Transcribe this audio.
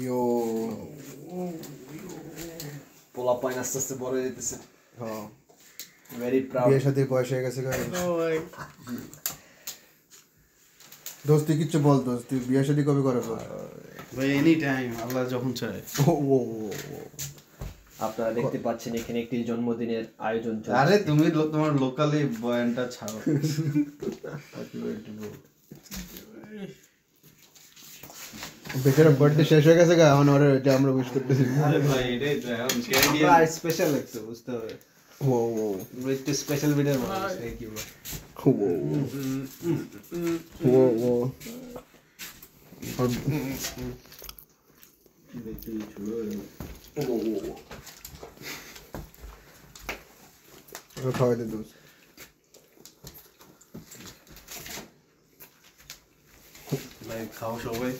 ইয়ো পোলা পাইন আস্তে আস্তে বড় হয়ে যেতেছে। হ্যাঁ ভেরি প্রাউড। বিয়ে সাথে বয়স হয়ে গেছে দোস্ত তুই কিচ্ছু বল দোস্ত তুই বিয়ে সাথে কবে করে ভাই এনি টাইম আল্লাহ যখন চায়। আপনারা দেখতে পাচ্ছেন এখানে একটি জন্মদিনের আয়োজন চলছে। আরে তুমি তোমার লোকালি বয়ানটা ছাড়ো। বেচারা বার্থডে শেষ হয়ে গেছে গা এখন ওরে এটা আমরা উইশ করতেছি আরে ভাই এটাই তো এখন আমরা স্পেশাল লাগছে বুঝতে হবে। ও ও একটু স্পেশাল ভিডিও বানাচ্ছি। থ্যাংক ইউ ও ও খাওয়াই দে দোস্ত ভাই খাও সবাই।